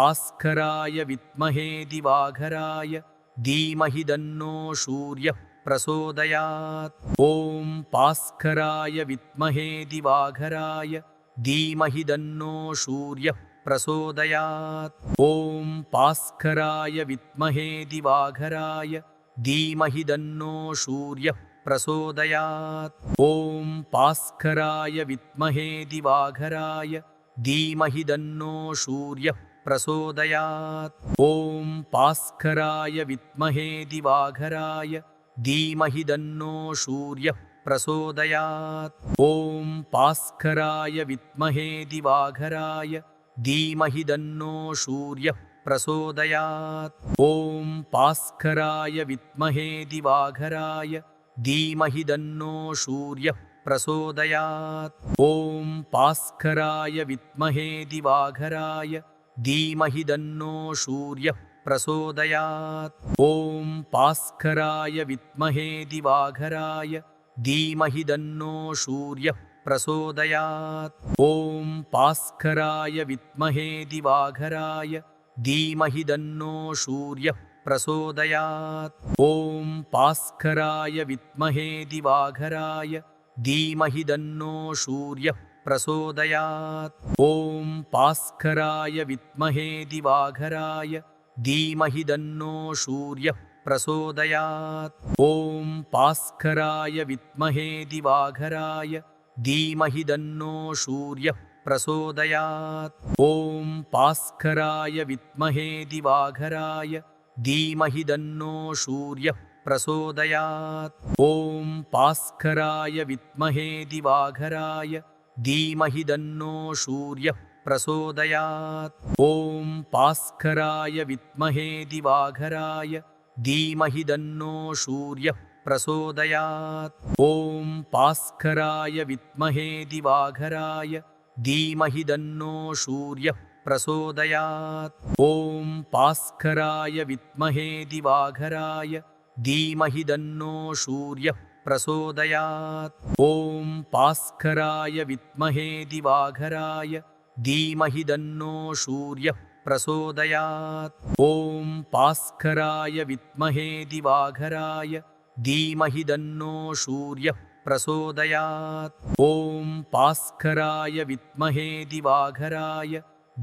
भास्कराय विद्महे दिवाकराय धीमहि तन्नो सूर्यः प्रचोदयात्। ॐ भास्कराय विद्महे दिवाकराय धीमहि तन्नो सूर्यः प्रचोदयात्। ॐ भास्कराय विद्महे दिवाकराय धीमहि तन्नो सूर्यः प्रचोदयात्। ॐ भास्कराय विद्महे दिवाकराय धीमहि तन्नो सूर्यः प्रचोदयात्। ॐ भास्कराय विद्महे दिवाकराय धीमहि तन्नो सूर्यः प्रचोदयात्। ॐ भास्कराय विद्महे दिवाकराय धीमहि तन्नो सूर्यः प्रचोदयात्। ॐ भास्कराय विद्महे दिवाकराय धीमहि तन्नो सूर्यः प्रचोदयात्। ॐ भास्कराय विद्महे दिवाकराय धीमहि तन्नो सूर्यः प्रचोदयात्। ॐ भास्कराय विद्महे दिवाकराय धीमहि तन्नो सूर्यः प्रचोदयात्। ॐ भास्कराय विद्महे दिवाकराय धीमहि तन्नो सूर्यः प्रचोदयात्। ॐ भास्कराय विद्महे दिवाकराय धीमहि तन्नो सूर्यः प्रचोदयात्। ॐ भास्कराय विद्महे दिवाकराय धीमहि तन्नो सूर्यः प्रचोदयात्। ॐ भास्कराय विद्महे दिवाकराय धीमहि तन्नो सूर्यः प्रचोदयात्। ॐ भास्कराय विद्महे दिवाकराय धीमहि तन्नो सूर्यः प्रचोदयात्। ॐ भास्कराय विद्महे दिवाकराय धीमहि तन्नो सूर्यः प्रचोदयात्। ॐ भास्कराय विद्महे दिवाकराय धीमहि तन्नो सूर्यः प्रचोदयात्। ॐ भास्कराय विद्महे दिवाकराय धीमहि तन्नो सूर्यः प्रचोदयात्। ॐ भास्कराय विद्महे दिवाकराय धीमहि तन्नो सूर्यः प्रचोदयात्। ॐ भास्कराय विद्महे दिवाकराय धीमहि तन्नो सूर्यः प्रचोदयात्। ॐ भास्कराय विद्महे दिवाकराय धीमहि तन्नो सूर्यः प्रचोदयात्। ॐ भास्कराय विद्महे दिवाकराय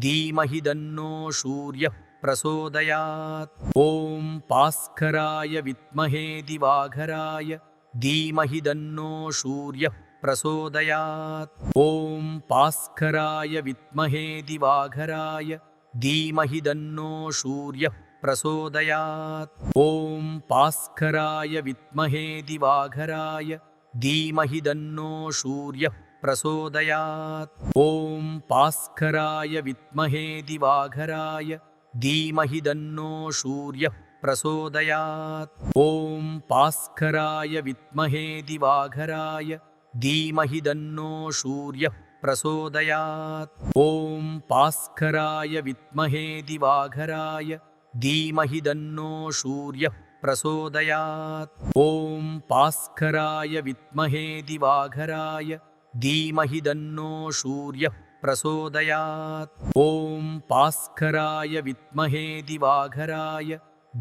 धीमहि तन्नो सूर्यः प्रचोदयात्। ॐ भास्कराय विद्महे दिवाकराय धीमहि तन्नो सूर्यः प्रचोदयात्। ॐ भास्कराय विद्महे दिवाकराय धीमहि तन्नो सूर्यः प्रचोदयात्। ॐ भास्कराय विद्महे दिवाकराय धीमहि तन्नो सूर्यः प्रचोदयात्। ॐ भास्कराय विद्महे दिवाकराय धीमहि तन्नो सूर्यः प्रचोदयात्। ॐ भास्कराय विद्महे दिवाकराय धीमहि तन्नो सूर्यः प्रचोदयात्। ॐ भास्कराय विद्महे दिवाकराय धीमहि तन्नो सूर्यः प्रचोदयात्। ॐ भास्कराय विद्महे दिवाकराय धीमहि तन्नो सूर्यः प्रचोदयात्। ॐ भास्कराय विद्महे दिवाकराय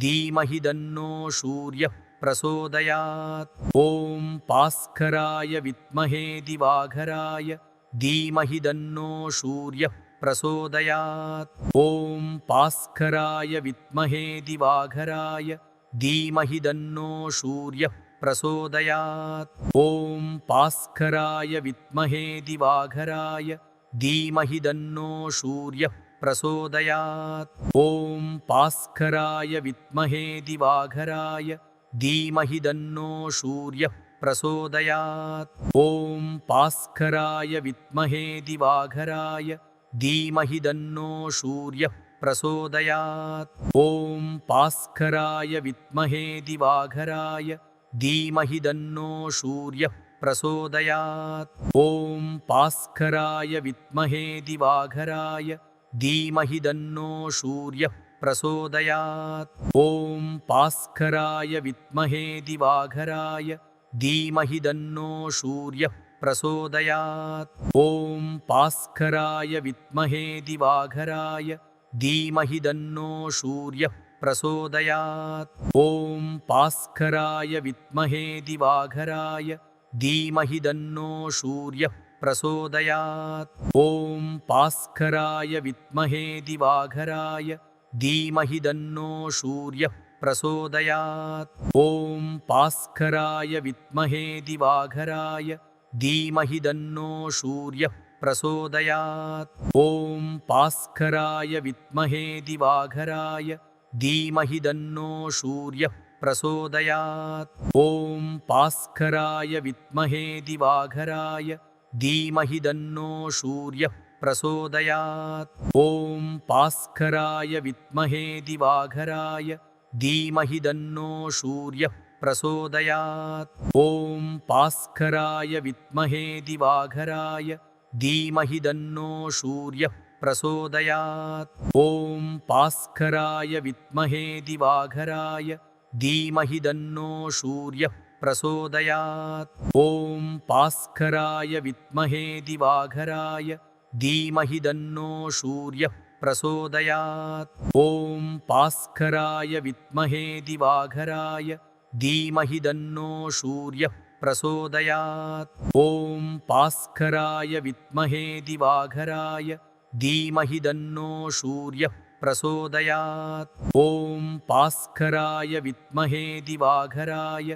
धीमहि तन्नो सूर्यः प्रचोदयात्। ॐ भास्कराय विद्महे दिवाकराय धीमहि तन्नो सूर्यः प्रचोदयात्। ॐ भास्कराय विद्महे दिवाकराय धीमहि तन्नो सूर्यः प्रचोदयात्। ॐ भास्कराय विद्महे दिवाकराय धीमहि तन्नो सूर्यः प्रचोदयात्। ॐ भास्कराय विद्महे दिवाकराय धीमहि तन्नो सूर्यः प्रचोदयात्। ॐ भास्कराय विद्महे दिवाकराय धीमहि तन्नो सूर्यः प्रचोदयात्। ॐ भास्कराय विद्महे दिवाकराय धीमहि तन्नो सूर्यः प्रचोदयात्। ॐ भास्कराय विद्महे दिवाकराय धीमहि तन्नो सूर्यः प्रचोदयात्। ॐ भास्कराय विद्महे दिवाकराय धीमहि तन्नो सूर्यः प्रचोदयात्। ॐ भास्कराय विद्महे दिवाकराय धीमहि तन्नो सूर्यः प्रचोदयात्। ॐ भास्कराय विद्महे दिवाकराय धीमहि तन्नो सूर्यः प्रचोदयात्। ॐ भास्कराय विद्महे दिवाकराय धीमहि तन्नो सूर्यः प्रचोदयात्। ॐ भास्कराय विद्महे दिवाकराय धीमहि तन्नो सूर्यः प्रचोदयात्। ॐ भास्कराय विद्महे दिवाकराय धीमहि तन्नो सूर्यः प्रचोदयात्। ॐ भास्कराय विद्महे दिवाकराय धीमहि तन्नो सूर्यः प्रचोदयात्। ॐ भास्कराय विद्महे दिवाकराय धीमहि तन्नो सूर्यः प्रचोदयात्। ॐ भास्कराय विद्महे दिवाकराय धीमहि तन्नो सूर्यः प्रचोदयात्। ॐ भास्कराय विद्महे दिवाकराय धीमहि तन्नो सूर्यः प्रचोदयात्। ॐ भास्कराय विद्महे दिवाकराय धीमहि तन्नो सूर्यः प्रचोदयात्। ॐ भास्कराय विद्महे दिवाकराय धीमहि तन्नो सूर्यः प्रचोदयात्। ॐ भास्कराय विद्महे दिवाकराय धीमहि तन्नो सूर्यः प्रचोदयात्। ॐ भास्कराय विद्महे दिवाकराय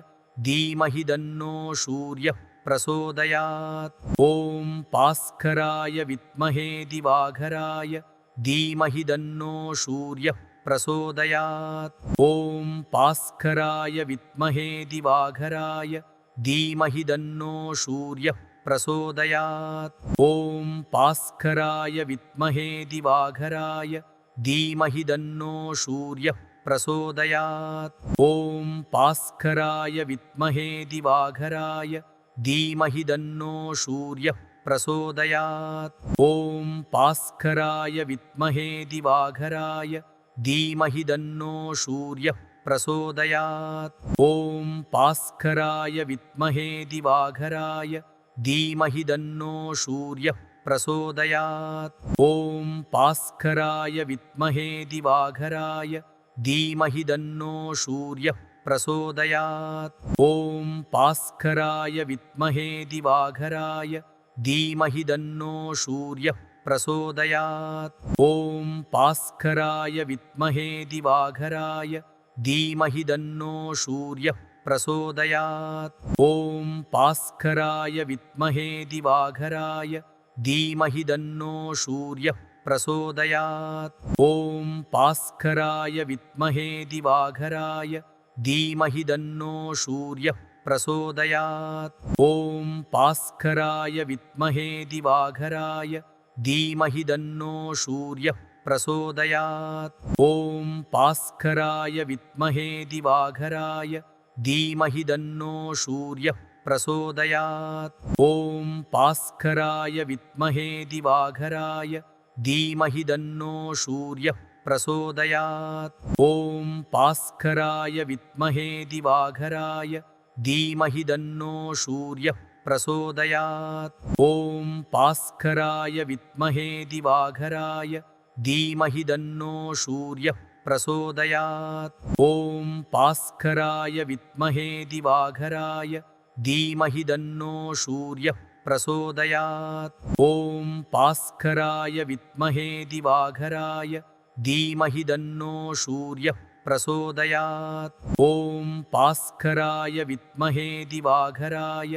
धीमहि तन्नो सूर्यः प्रचोदयात्। ॐ भास्कराय विद्महे दिवाकराय धीमहि तन्नो सूर्यः प्रचोदयात्। ॐ भास्कराय विद्महे दिवाकराय धीमहि तन्नो सूर्यः प्रचोदयात्। ॐ भास्कराय विद्महे दिवाकराय धीमहि तन्नो सूर्यः प्रचोदयात्। ॐ भास्कराय विद्महे दिवाकराय धीमहि तन्नो सूर्यः प्रचोदयात्। ॐ भास्कराय विद्महे दिवाकराय धीमहि तन्नो सूर्यः प्रचोदयात्। ॐ भास्कराय विद्महे दिवाकराय धीमहि तन्नो सूर्यः प्रचोदयात्। ॐ भास्कराय विद्महे दिवाकराय धीमहि तन्नो सूर्यः प्रचोदयात्। ॐ भास्कराय विद्महे दिवाकराय धीमहि तन्नो सूर्यः प्रचोदयात्। ॐ भास्कराय विद्महे दिवाकराय धीमहि तन्नो सूर्यः प्रचोदयात्। ॐ भास्कराय विद्महे दिवाकराय धीमहि तन्नो सूर्यः प्रचोदयात्। ॐ भास्कराय विद्महे दिवाकराय धीमहि तन्नो सूर्यः प्रचोदयात्। ॐ भास्कराय विद्महे दिवाकराय धीमहि तन्नो सूर्यः प्रचोदयात्। ॐ भास्कराय विद्महे दिवाकराय धीमहि तन्नो सूर्यः प्रचोदयात्। ॐ भास्कराय विद्महे दिवाकराय धीमहि तन्नो सूर्यः प्रचोदयात्। ॐ भास्कराय विद्महे दिवाकराय धीमहि तन्नो सूर्यः प्रचोदयात्। ॐ भास्कराय विद्महे दिवाकराय धीमहि तन्नो सूर्यः प्रचोदयात्। ॐ भास्कराय विद्महे दिवाकराय धीमहि तन्नो सूर्यः प्रचोदयात्। ॐ भास्कराय विद्महे दिवाकराय धीमहि तन्नो सूर्यः प्रचोदयात्। ॐ भास्कराय विद्महे दिवाकराय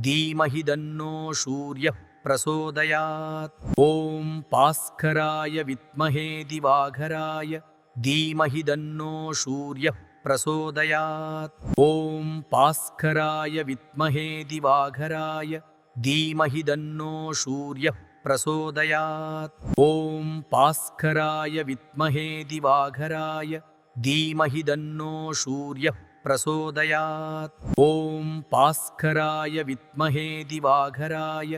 धीमहि तन्नो सूर्यः प्रचोदयात्। ॐ भास्कराय विद्महे दिवाकराय धीमहि तन्नो सूर्यः प्रचोदयात्। ॐ भास्कराय विद्महे दिवाकराय धीमहि तन्नो सूर्यः प्रचोदयात्। ॐ भास्कराय विद्महे दिवाकराय धीमहि तन्नो सूर्यः प्रचोदयात्। ॐ भास्कराय विद्महे दिवाकराय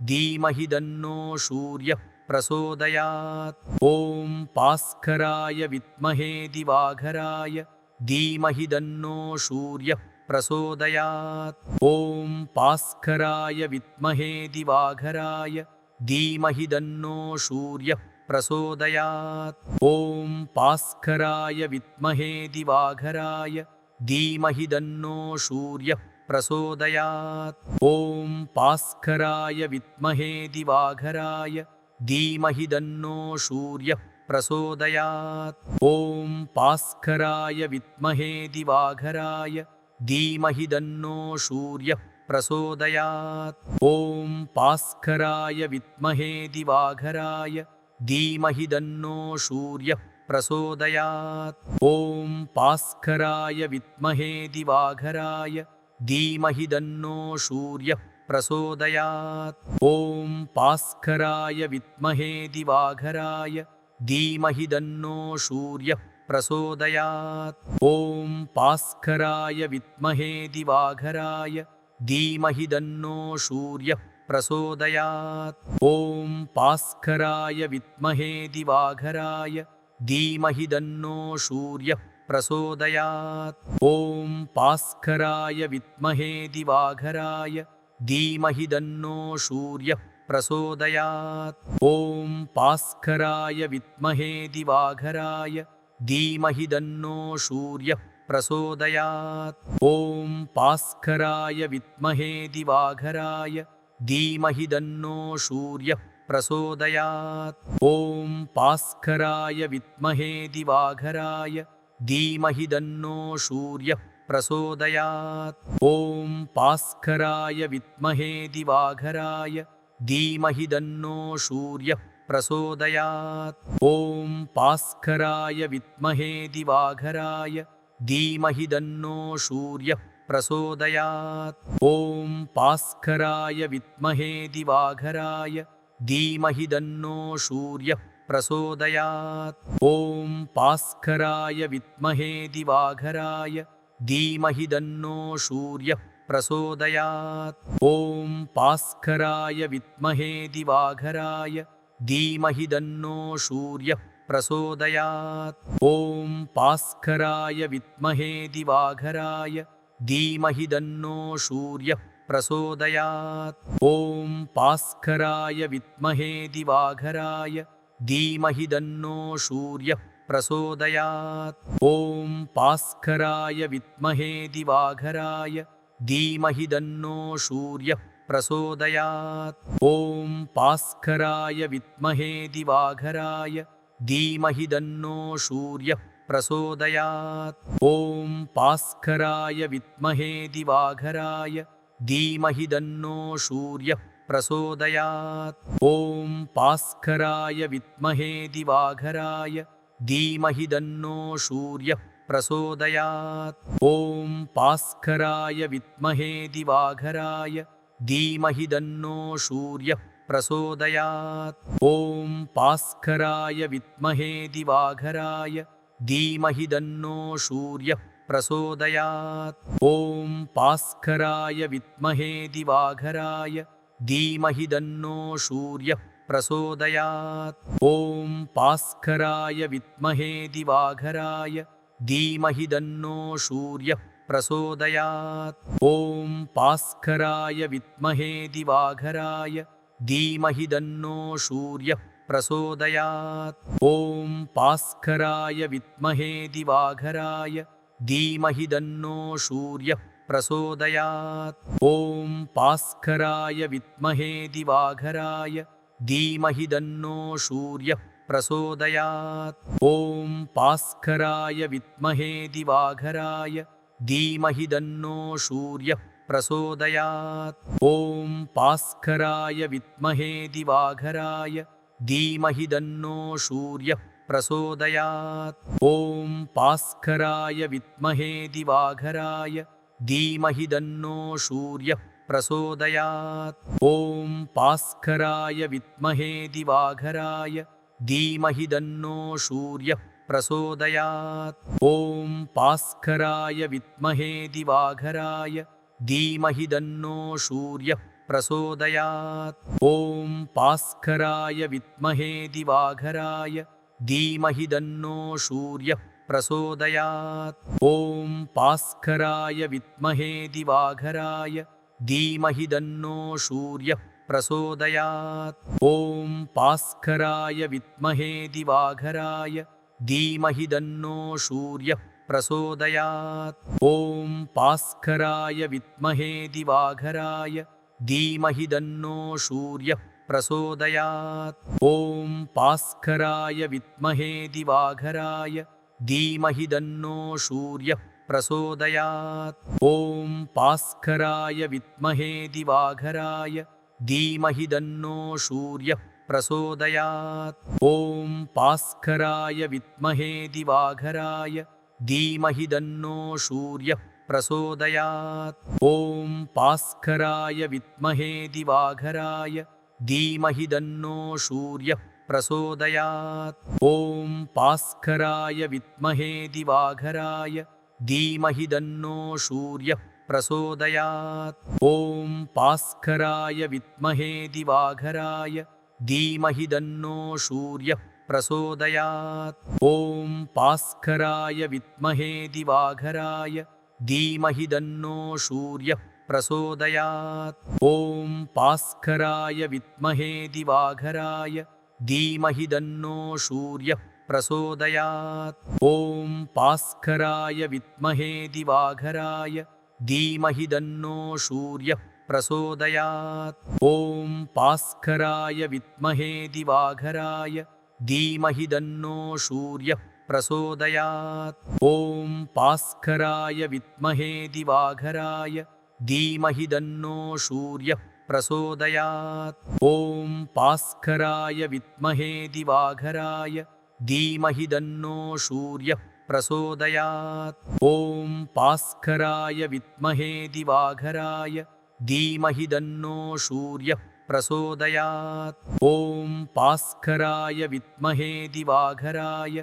धीमहि तन्नो सूर्यः प्रचोदयात्। ॐ भास्कराय विद्महे दिवाकराय धीमहि तन्नो सूर्यः प्रचोदयात्। ॐ भास्कराय विद्महे दिवाकराय धीमहि तन्नो सूर्यः प्रचोदयात्। ॐ भास्कराय विद्महे दिवाकराय धीमहि तन्नो सूर्यः प्रचोदयात्। ॐ भास्कराय विद्महे दिवाकराय धीमहि तन्नो सूर्यः प्रचोदयात्। ॐ भास्कराय विद्महे दिवाकराय धीमहि तन्नो सूर्यः प्रचोदयात्। ॐ भास्कराय विद्महे दिवाकराय धीमहि तन्नो सूर्यः प्रचोदयात्। ॐ भास्कराय विद्महे दिवाकराय धीमहि तन्नो सूर्यः प्रचोदयात्। ॐ भास्कराय विद्महे दिवाकराय धीमहि तन्नो सूर्यः प्रचोदयात्। ॐ भास्कराय विद्महे दिवाकराय धीमहि तन्नो सूर्यः प्रचोदयात्। ॐ भास्कराय विद्महे दिवाकराय धीमहि तन्नो सूर्यः प्रचोदयात्। ॐ भास्कराय विद्महे दिवाकराय धीमहि तन्नो सूर्यः प्रचोदयात्। ॐ भास्कराय विद्महे दिवाकराय धीमहि तन्नो सूर्यः प्रचोदयात्। ॐ भास्कराय विद्महे दिवाकराय धीमहि तन्नो सूर्यः प्रचोदयात्। ॐ भास्कराय विद्महे दिवाकराय धीमहि तन्नो सूर्यः प्रचोदयात्। ॐ भास्कराय विद्महे दिवाकराय धीमहि तन्नो सूर्यः प्रचोदयात्। ॐ भास्कराय विद्महे दिवाकराय धीमहि तन्नो सूर्यः प्रचोदयात्। ॐ भास्कराय विद्महे दिवाकराय धीमहि तन्नो सूर्यः प्रचोदयात्। ॐ भास्कराय विद्महे दिवाकराय धीमहि तन्नो सूर्यः प्रचोदयात्। ॐ भास्कराय विद्महे दिवाकराय धीमहि तन्नो सूर्यः प्रचोदयात्। ॐ भास्कराय विद्महे दिवाकराय धीमहि तन्नो सूर्यः प्रचोदयात्। ॐ भास्कराय विद्महे दिवाकराय धीमहि तन्नो सूर्यः प्रचोदयात्। ॐ भास्कराय विद्महे दिवाकराय धीमहि तन्नो सूर्यः प्रचोदयात्। ॐ भास्कराय विद्महे दिवाकराय धीमहि तन्नो सूर्यः प्रचोदयात्। ॐ भास्कराय विद्महे दिवाकराय धीमहि तन्नो सूर्यः प्रचोदयात्। ॐ भास्कराय विद्महे दिवाकराय धीमहि तन्नो सूर्यः प्रचोदयात्। ॐ भास्कराय विद्महे दिवाकराय धीमहि तन्नो सूर्यः प्रचोदयात्। ॐ भास्कराय विद्महे दिवाकराय धीमहि तन्नो सूर्यः प्रचोदयात्। ॐ भास्कराय विद्महे दिवाकराय धीमहि तन्नो सूर्यः प्रचोदयात्। ॐ भास्कराय विद्महे दिवाकराय धीमहि तन्नो सूर्यः प्रचोदयात्। ॐ भास्कराय विद्महे दिवाकराय धीमहि तन्नो सूर्यः प्रचोदयात्। ॐ भास्कराय विद्महे दिवाकराय धीमहि तन्नो सूर्यः प्रचोदयात्। ॐ भास्कराय विद्महे दिवाकराय धीमहि तन्नो सूर्यः प्रचोदयात्। ॐ भास्कराय विद्महे दिवाकराय धीमहि तन्नो सूर्यः प्रचोदयात्। ॐ भास्कराय विद्महे दिवाकराय धीमहि तन्नो सूर्यः प्रचोदयात्। ॐ भास्कराय विद्महे दिवाकराय धीमहि तन्नो सूर्यः प्रचोदयात्। ॐ भास्कराय विद्महे दिवाकराय धीमहि तन्नो सूर्यः प्रचोदयात्। ॐ भास्कराय विद्महे दिवाकराय धीमहि तन्नो सूर्यः प्रचोदयात्। ॐ भास्कराय विद्महे दिवाकराय धीमहि तन्नो सूर्यः प्रचोदयात्। ॐ भास्कराय विद्महे दिवाकराय धीमहि तन्नो सूर्यः प्रचोदयात्। ॐ भास्कराय विद्महे दिवाकराय धीमहि तन्नो सूर्यः प्रचोदयात्। ॐ भास्कराय विद्महे दिवाकराय धीमहि तन्नो सूर्यः प्रचोदयात्। ॐ भास्कराय विद्महे दिवाकराय धीमहि तन्नो सूर्यः प्रचोदयात्। ॐ भास्कराय विद्महे दिवाकराय धीमहि तन्नो सूर्यः प्रचोदयात्। ॐ भास्कराय विद्महे दिवाकराय धीमहि तन्नो सूर्यः प्रचोदयात्। ॐ भास्कराय विद्महे दिवाकराय धीमहि तन्नो सूर्यः प्रचोदयात्। ॐ भास्कराय विद्महे दिवाकराय धीमहि तन्नो सूर्यः प्रचोदयात्। ॐ भास्कराय विद्महे दिवाकराय धीमहि तन्नो सूर्यः प्रचोदयात्। ॐ भास्कराय विद्महे दिवाकराय धीमहि तन्नो सूर्यः प्रचोदयात्। ॐ भास्कराय विद्महे दिवाकराय धीमहि तन्नो सूर्यः प्रचोदयात्। ॐ भास्कराय विद्महे दिवाकराय धीमहि तन्नो सूर्यः प्रचोदयात्। ॐ भास्कराय विद्महे दिवाकराय धीमहि तन्नो सूर्यः प्रचोदयात्। ॐ भास्कराय विद्महे दिवाकराय धीमहि तन्नो सूर्यः प्रचोदयात्। ॐ भास्कराय विद्महे दिवाकराय धीमहि तन्नो सूर्यः प्रचोदयात्। ॐ भास्कराय विद्महे दिवाकराय धीमहि तन्नो सूर्यः प्रचोदयात्। ॐ भास्कराय विद्महे दिवाकराय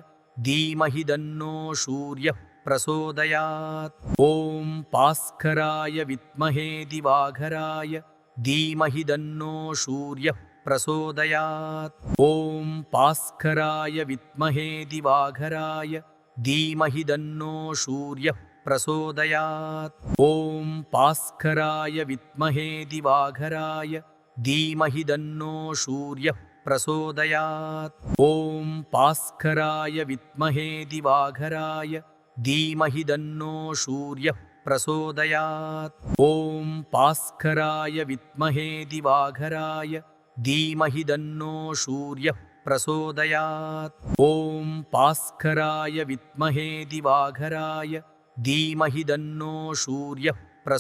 धीमहि तन्नो सूर्यः प्रचोदयात्। ॐ भास्कराय विद्महे दिवाकराय धीमहि तन्नो सूर्यः प्रचोदयात्। ॐ भास्कराय विद्महे दिवाकराय धीमहि तन्नो सूर्यः प्रचोदयात्। ॐ भास्कराय विद्महे दिवाकराय धीमहि तन्नो सूर्यः प्रचोदयात्। ॐ भास्कराय विद्महे दिवाकराय धीमहि तन्नो सूर्यः प्रचोदयात्। ॐ भास्कराय विद्महे दिवाकराय धीमहि तन्नो सूर्यः प्रचोदयात्। ॐ भास्कराय विद्महे दिवाकराय धीमहि तन्नो सूर्यः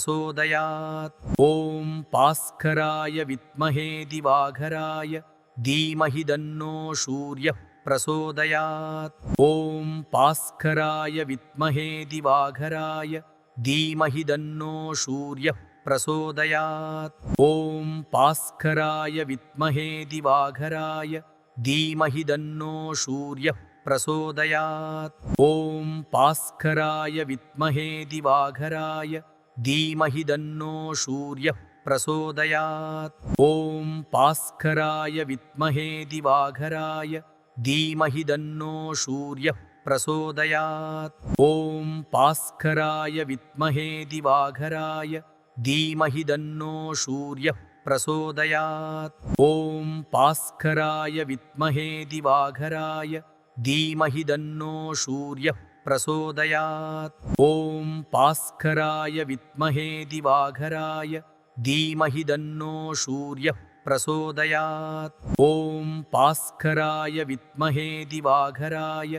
प्रचोदयात्। ॐ भास्कराय विद्महे दिवाकराय धीमहि तन्नो सूर्यः प्रचोदयात्। ॐ भास्कराय विद्महे दिवाकराय धीमहि तन्नो सूर्यः प्रचोदयात्। ॐ भास्कराय विद्महे दिवाकराय धीमहि तन्नो सूर्यः प्रचोदयात्। ॐ भास्कराय विद्महे दिवाकराय धीमहि तन्नो सूर्यः प्रचोदयात्। ॐ भास्कराय विद्महे दिवाकराय धीमहि तन्नो सूर्यः प्रचोदयात्। ॐ भास्कराय विद्महे दिवाकराय धीमहि तन्नो सूर्यः प्रचोदयात्। ॐ भास्कराय विद्महे दिवाकराय धीमहि तन्नो सूर्यः प्रचोदयात्। ॐ भास्कराय विद्महे दिवाकराय धीमहि तन्नो सूर्यः प्रचोदयात्। ॐ भास्कराय विद्महे दिवाकराय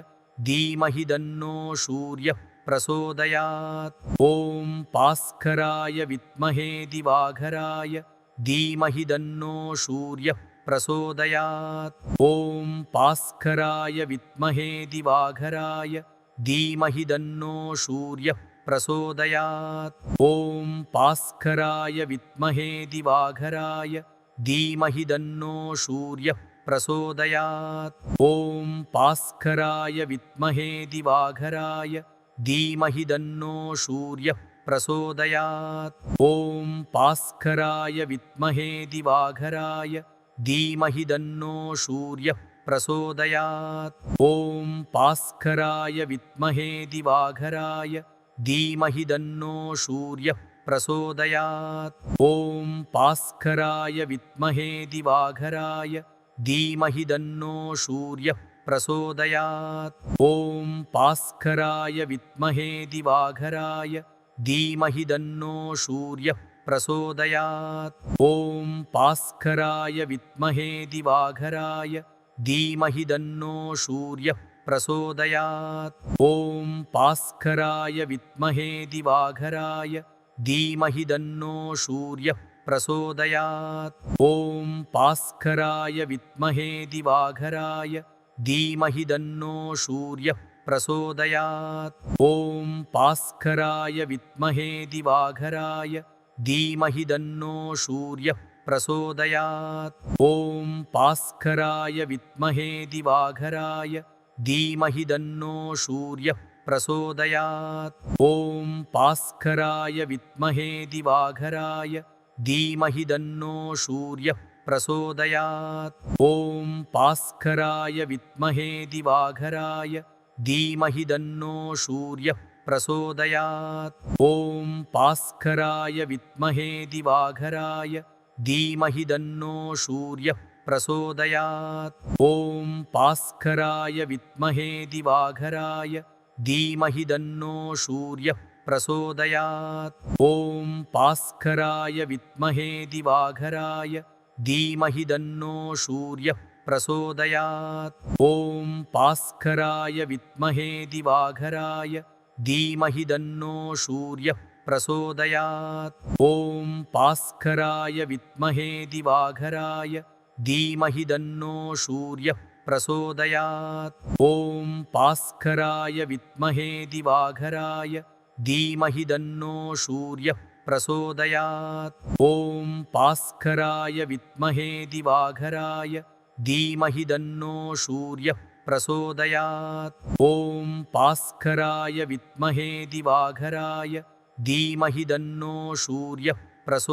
धीमहि तन्नो सूर्यः प्रचोदयात्। ॐ भास्कराय विद्महे दिवाकराय धीमहि तन्नो सूर्यः प्रचोदयात्। ॐ भास्कराय विद्महे दिवाकराय धीमहि तन्नो सूर्यः प्रचोदयात्। ॐ भास्कराय विद्महे दिवाकराय धीमहि तन्नो सूर्यः प्रचोदयात्। ॐ भास्कराय विद्महे दिवाकराय धीमहि तन्नो सूर्यः प्रचोदयात्। ॐ भास्कराय विद्महे दिवाकराय धीमहि तन्नो सूर्यः प्रचोदयात्। ॐ भास्कराय विद्महे दिवाकराय धीमहि तन्नो सूर्यः प्रचोदयात्। ॐ भास्कराय विद्महे दिवाकराय धीमहि तन्नो सूर्यः प्रचोदयात्। ॐ भास्कराय विद्महे दिवाकराय धीमहि तन्नो सूर्यः प्रचोदयात्। ॐ भास्कराय विद्महे दिवाकराय धीमहि तन्नो सूर्यः प्रचोदयात्। ॐ भास्कराय विद्महे दिवाकराय धीमहि तन्नो सूर्यः प्रचोदयात्। ॐ भास्कराय विद्महे दिवाकराय धीमहि तन्नो सूर्यः प्रचोदयात्। ॐ भास्कराय विद्महे दिवाकराय धीमहि तन्नो सूर्यः प्रचोदयात्। ॐ भास्कराय विद्महे दिवाकराय धीमहि तन्नो सूर्यः प्रचोदयात्। ॐ भास्कराय विद्महे दिवाकराय धीमहि तन्नो सूर्यः प्रचोदयात्। ॐ भास्कराय विद्महे दिवाकराय धीमहि तन्नो सूर्यः प्रचोदयात्। ॐ भास्कराय विद्महे दिवाकराय धीमहि तन्नो सूर्यः प्रचोदयात्। ॐ भास्कराय विद्महे दिवाकराय धीमहि तन्नो सूर्यः प्रचोदयात्। ॐ भास्कराय विद्महे दिवाकराय धीमहि तन्नो सूर्यः प्रचोदयात्। ॐ भास्कराय विद्महे दिवाकराय धीमहि तन्नो सूर्यः प्रचोदयात्। ॐ भास्कराय विद्महे दिवाकराय धीमहि तन्नो सूर्यः प्रचोदयात्। ॐ भास्कराय विद्महे दिवाकराय धीमहि तन्नो सूर्यः प्रचोदयात्। ॐ भास्कराय विद्महे दिवाकराय धीमहि तन्नो सूर्यः प्रचोदयात्। ॐ भास्कराय विद्महे दिवाकराय धीमहि तन्नो सूर्यः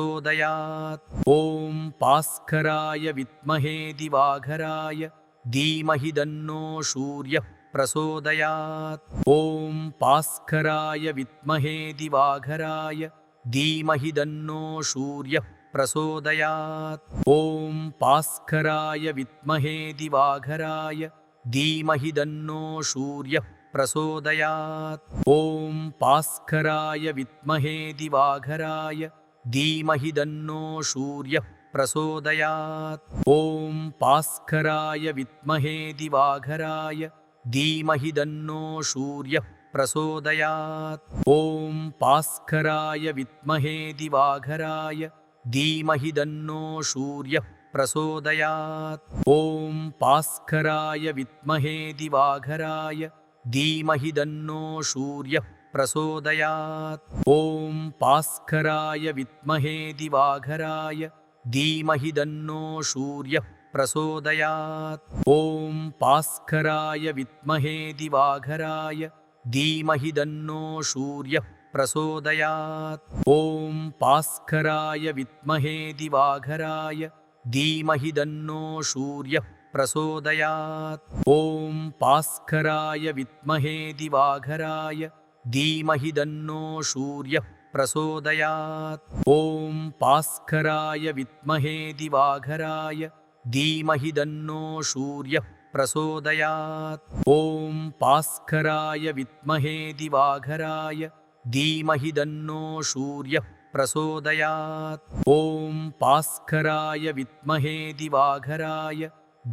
प्रचोदयात्। ॐ भास्कराय विद्महे दिवाकराय धीमहि तन्नो सूर्यः प्रचोदयात्। ॐ भास्कराय विद्महे दिवाकराय धीमहि तन्नो सूर्यः प्रचोदयात्। ॐ भास्कराय विद्महे दिवाकराय धीमहि तन्नो सूर्यः प्रचोदयात्। ॐ भास्कराय विद्महे दिवाकराय धीमहि तन्नो सूर्यः प्रचोदयात्। ॐ भास्कराय विद्महे दिवाकराय धीमहि तन्नो सूर्यः प्रचोदयात्। ॐ भास्कराय विद्महे दिवाकराय धीमहि तन्नो सूर्यः प्रचोदयात्। ॐ भास्कराय विद्महे दिवाकराय धीमहि तन्नो सूर्यः प्रचोदयात्। ॐ भास्कराय विद्महे दिवाकराय धीमहि तन्नो सूर्यः प्रचोदयात्। ॐ भास्कराय विद्महे दिवाकराय धीमहि तन्नो सूर्यः प्रचोदयात्। ॐ भास्कराय विद्महे दिवाकराय धीमहि तन्नो सूर्यः प्रचोदयात्। ॐ भास्कराय विद्महे दिवाकराय धीमहि तन्नो सूर्यः प्रचोदयात्। ॐ भास्कराय विद्महे दिवाकराय धीमहि तन्नो सूर्यः प्रचोदयात्। ॐ भास्कराय विद्महे दिवाकराय धीमहि तन्नो सूर्यः प्रचोदयात्। ॐ भास्कराय विद्महे दिवाकराय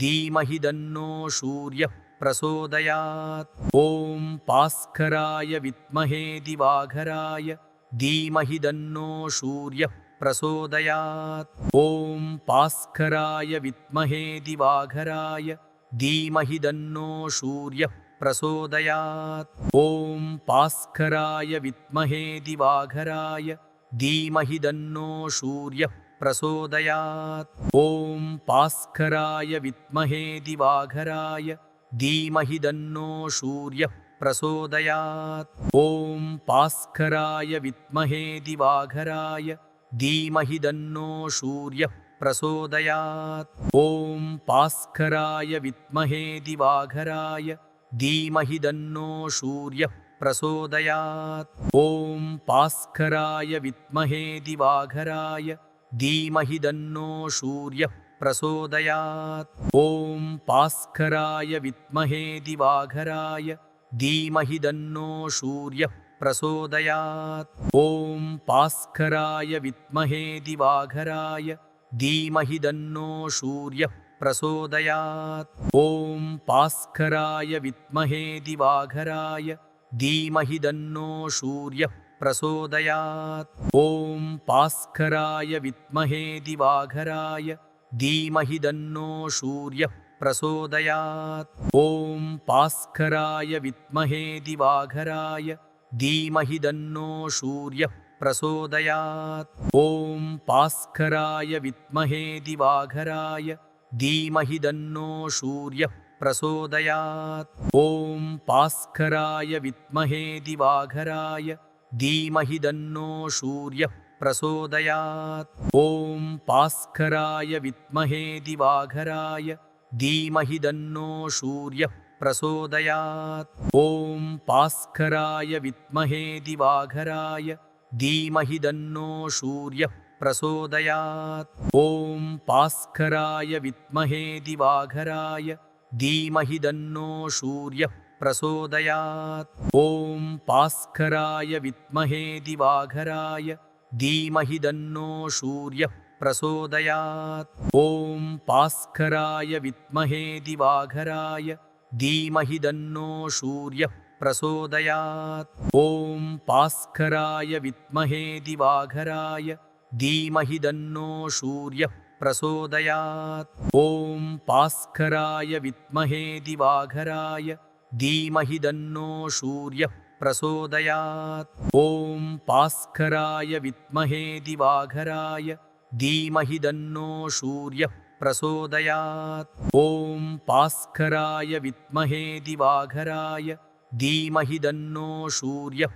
धीमहि तन्नो सूर्यः प्रचोदयात्। ॐ भास्कराय विद्महे दिवाकराय धीमहि तन्नो सूर्यः प्रचोदयात्। ॐ भास्कराय विद्महे दिवाकराय धीमहि तन्नो सूर्यः प्रचोदयात्। ॐ भास्कराय विद्महे दिवाकराय धीमहि तन्नो सूर्यः प्रचोदयात्। ॐ भास्कराय विद्महे दिवाकराय धीमहि तन्नो सूर्यः प्रचोदयात्। ॐ भास्कराय विद्महे दिवाकराय धीमहि तन्नो सूर्यः प्रचोदयात्। ॐ भास्कराय विद्महे दिवाकराय धीमहि तन्नो सूर्यः प्रचोदयात्। ॐ भास्कराय विद्महे दिवाकराय धीमहि तन्नो सूर्यः प्रचोदयात्। ॐ भास्कराय विद्महे दिवाकराय धीमहि तन्नो सूर्यः प्रचोदयात्। ॐ भास्कराय विद्महे दिवाकराय धीमहि तन्नो सूर्यः प्रचोदयात्। ॐ भास्कराय विद्महे दिवाकराय धीमहि तन्नो सूर्यः प्रचोदयात्। ॐ भास्कराय विद्महे दिवाकराय धीमहि तन्नो सूर्यः प्रचोदयात्। ॐ भास्कराय विद्महे दिवाकराय धीमहि तन्नो सूर्यः प्रचोदयात्। ॐ भास्कराय विद्महे दिवाकराय धीमहि तन्नो सूर्यः प्रचोदयात्। ॐ भास्कराय विद्महे दिवाकराय धीमहि तन्नो सूर्यः प्रचोदयात्। ॐ भास्कराय विद्महे दिवाकराय धीमहि तन्नो सूर्यः प्रचोदयात्। ॐ भास्कराय विद्महे दिवाकराय धीमहि तन्नो सूर्यः प्रचोदयात्। ॐ भास्कराय विद्महे दिवाकराय धीमहि तन्नो सूर्यः प्रचोदयात्। ॐ भास्कराय विद्महे दिवाकराय धीमहि तन्नो सूर्यः प्रचोदयात्। ॐ भास्कराय विद्महे दिवाकराय धीमहि तन्नो सूर्यः प्रचोदयात्। ॐ भास्कराय विद्महे दिवाकराय धीमहि तन्नो सूर्यः प्रचोदयात्। ॐ भास्कराय विद्महे दिवाकराय धीमहि तन्नो सूर्यः प्रचोदयात्। ॐ भास्कराय विद्महे दिवाकराय धीमहि तन्नो सूर्यः प्रचोदयात्। ॐ भास्कराय विद्महे दिवाकराय धीमहि तन्नो सूर्यः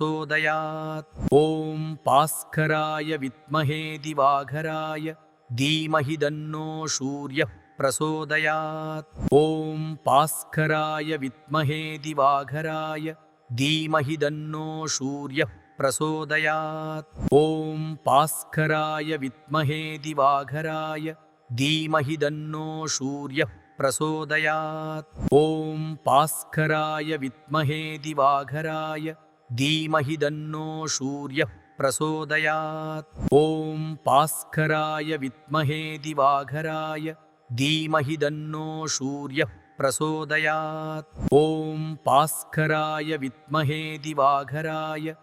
प्रचोदयात्। ॐ भास्कराय विद्महे दिवाकराय धीमहि तन्नो सूर्यः प्रचोदयात्। ॐ भास्कराय विद्महे दिवाकराय धीमहि तन्नो सूर्यः प्रचोदयात्। ॐ भास्कराय विद्महे दिवाकराय धीमहि तन्नो सूर्यः प्रचोदयात्। ॐ भास्कराय विद्महे दिवाकराय धीमहि तन्नो सूर्यः प्रचोदयात्। ॐ भास्कराय विद्महे दिवाकराय धीमहि तन्नो सूर्यः प्रचोदयात्। ॐ भास्कराय विद्महे दिवाकराय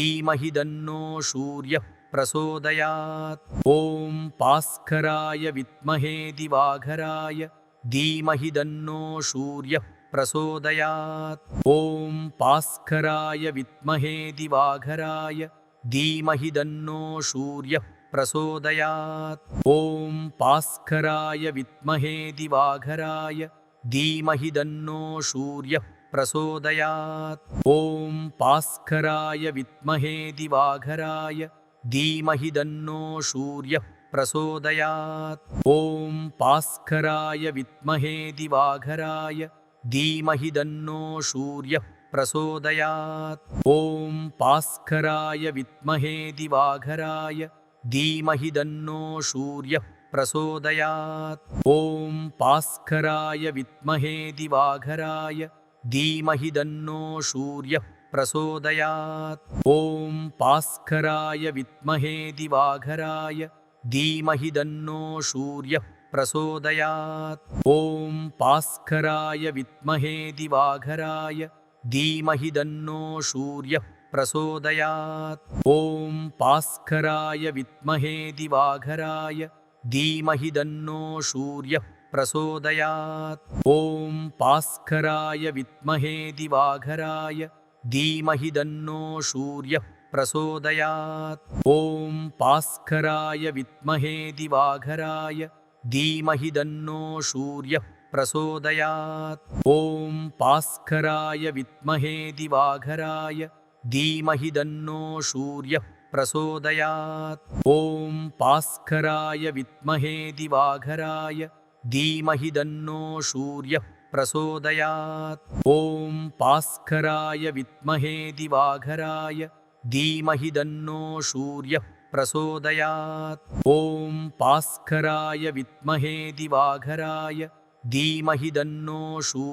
धीमहि तन्नो सूर्यः प्रचोदयात्। ॐ भास्कराय विद्महे दिवाकराय धीमहि तन्नो सूर्यः प्रचोदयात्। ॐ भास्कराय विद्महे दिवाकराय धीमहि तन्नो सूर्यः प्रचोदयात्। ॐ भास्कराय विद्महे दिवाकराय धीमहि तन्नो सूर्यः प्रचोदयात्। ॐ भास्कराय विद्महे दिवाकराय धीमहि तन्नो सूर्यः प्रचोदयात्। ॐ भास्कराय विद्महे दिवाकराय धीमहि तन्नो सूर्यः प्रचोदयात्। ॐ भास्कराय विद्महे दिवाकराय धीमहि तन्नो सूर्यः प्रचोदयात्। ॐ भास्कराय विद्महे दिवाकराय धीमहि तन्नो सूर्यः प्रचोदयात्। ॐ भास्कराय विद्महे दिवाकराय धीमहि तन्नो सूर्यः प्रचोदयात्। ॐ भास्कराय विद्महे दिवाकराय धीमहि तन्नो सूर्यः प्रचोदयात्। ॐ भास्कराय विद्महे दिवाकराय धीमहि तन्नो सूर्यः प्रचोदयात्। ॐ भास्कराय विद्महे दिवाकराय धीमहि तन्नो सूर्यः प्रचोदयात्। ॐ भास्कराय विद्महे दिवाकराय धीमहि तन्नो सूर्यः प्रचोदयात्। ॐ भास्कराय विद्महे दिवाकराय धीमहि तन्नो सूर्यः प्रचोदयात्। ॐ भास्कराय विद्महे दिवाकराय धीमहि तन्नो सूर्यः प्रचोदयात्। ॐ भास्कराय विद्महे दिवाकराय धीमहि तन्नो सूर्यः प्रचोदयात्। ॐ भास्कराय विद्महे दिवाकराय धीमहि तन्नो सूर्यः